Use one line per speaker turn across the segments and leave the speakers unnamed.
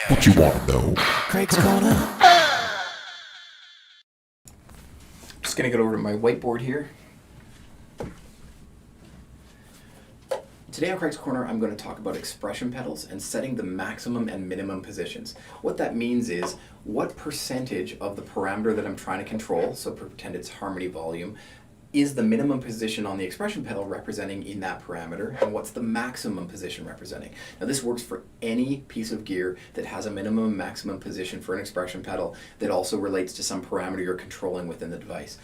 What you want to know?
Craig's Corner. Just going to get over to my whiteboard here. Today on Craig's Corner, I'm going to talk about expression pedals and setting the maximum and minimum positions. What that means is what percentage of the parameter that I'm trying to control, so pretend it's harmony volume, is the minimum position on the expression pedal representing in that parameter, and what's the maximum position representing. Now this works for any piece of gear that has a minimum and maximum position for an expression pedal that also relates to some parameter you're controlling within the device.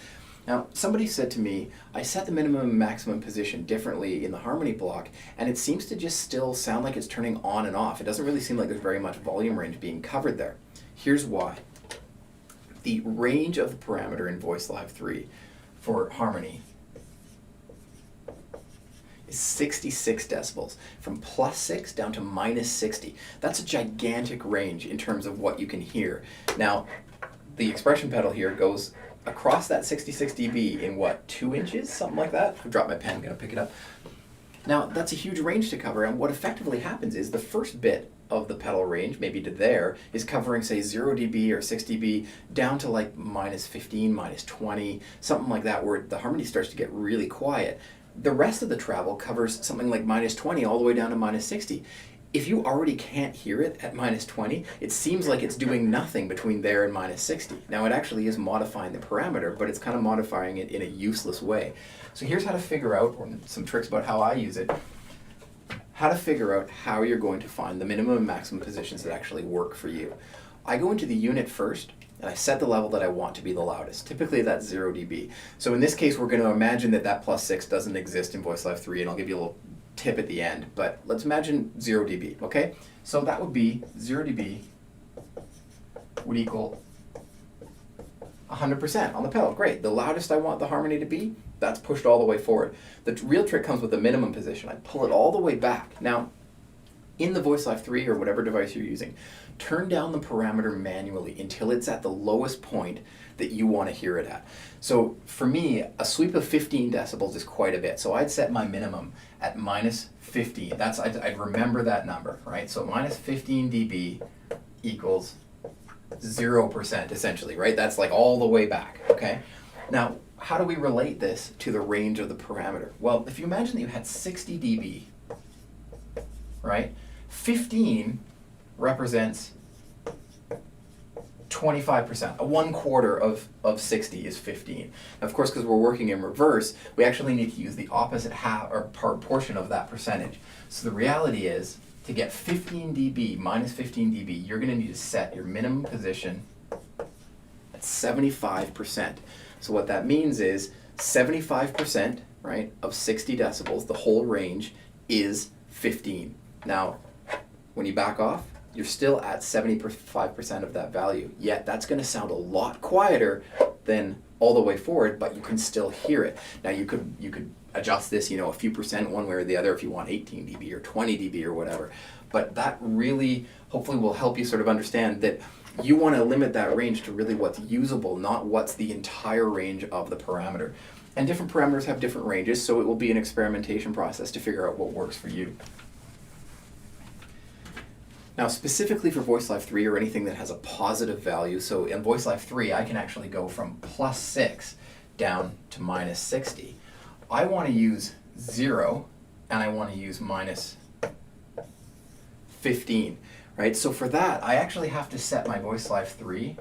Now, somebody said to me, I set the minimum and maximum position differently in the harmony block, and it seems to just still sound like it's turning on and off. It doesn't really seem like there's very much volume range being covered there. Here's why. The range of the parameter in Voice Live 3 for harmony is 66 decibels, from +6 down to -60. That's a gigantic range in terms of what you can hear. Now, the expression pedal here goes across that 66 dB in what, 2 inches? Something like that? I've dropped my pen, gonna pick it up. Now, that's a huge range to cover, and what effectively happens is the first bit of the pedal range, maybe to there, is covering, say, 0 dB or 6 dB down to like -15, -20, something like that, where the harmony starts to get really quiet. The rest of the travel covers something like -20 all the way down to -60. If you already can't hear it at -20, it seems like it's doing nothing between there and -60. Now it actually is modifying the parameter, but it's kind of modifying it in a useless way. So here's how to figure out, or some tricks about how I use it, how to figure out how you're going to find the minimum and maximum positions that actually work for you. I go into the unit first, and I set the level that I want to be the loudest. Typically that's 0 dB. So in this case, we're going to imagine that that +6 doesn't exist in Voice Live 3, and I'll give you a little tip at the end, but let's imagine 0 dB, okay? So that would be 0 dB would equal 100% on the pedal. Great, the loudest I want the harmony to be, that's pushed all the way forward. The real trick comes with the minimum position. I pull it all the way back. Now, in the Voice Live 3 or whatever device you're using, turn down the parameter manually until it's at the lowest point that you want to hear it at. So for me, a sweep of 15 decibels is quite a bit. So I'd set my minimum at -15. I'd remember that number, right? So -15 dB equals 0% essentially, right? That's like all the way back, okay? Now, how do we relate this to the range of the parameter? Well, if you imagine that you had 60 dB, right? 15 represents 25%. A 1/4 of 60 is 15. Now, of course, because we're working in reverse, we actually need to use the opposite half or portion of that percentage. So the reality is, to get 15 dB, -15 dB, you're going to need to set your minimum position at 75%. So what that means is 75%, right, of 60 decibels, the whole range, is 15. Now, when you back off, you're still at 75% of that value. Yet that's going to sound a lot quieter than all the way forward, but you can still hear it. Now you could adjust this, a few percent one way or the other if you want 18 dB or 20 dB or whatever. But that really hopefully will help you sort of understand that you want to limit that range to really what's usable, not what's the entire range of the parameter. And different parameters have different ranges, so it will be an experimentation process to figure out what works for you. Now, specifically for Voice Live 3 or anything that has a positive value, so in Voice Live 3, I can actually go from +6 down to -60. I want to use 0, and I want to use -15, right? So for that, I actually have to set my Voice Live 3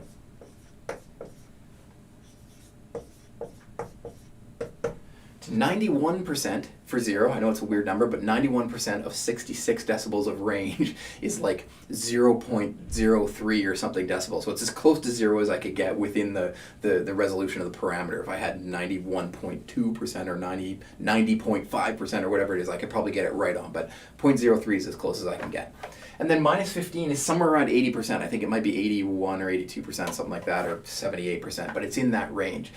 to 91% for 0. I know it's a weird number, but 91% of 66 decibels of range is like 0.03 or something decibels. So it's as close to 0 as I could get within the resolution of the parameter. If I had 91.2% or 90.5% or whatever it is, I could probably get it right on, but 0.03 is as close as I can get. And then -15 is somewhere around 80%. I think it might be 81 or 82%, something like that, or 78%, but it's in that range.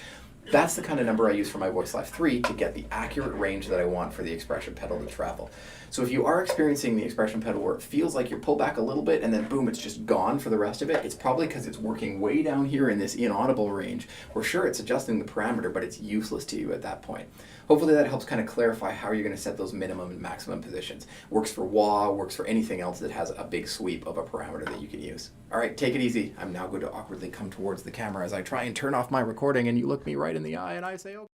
That's the kind of number I use for my Voice Live 3 to get the accurate range that I want for the expression pedal to travel. So if you are experiencing the expression pedal where it feels like you pull back a little bit and then boom, it's just gone for the rest of it, it's probably because it's working way down here in this inaudible range, where sure, it's adjusting the parameter, but it's useless to you at that point. Hopefully that helps kind of clarify how you're going to set those minimum and maximum positions. Works for wah, works for anything else that has a big sweep of a parameter that you can use. All right, take it easy. I'm now going to awkwardly come towards the camera as I try and turn off my recording, and you look me right in the eye and I say, okay.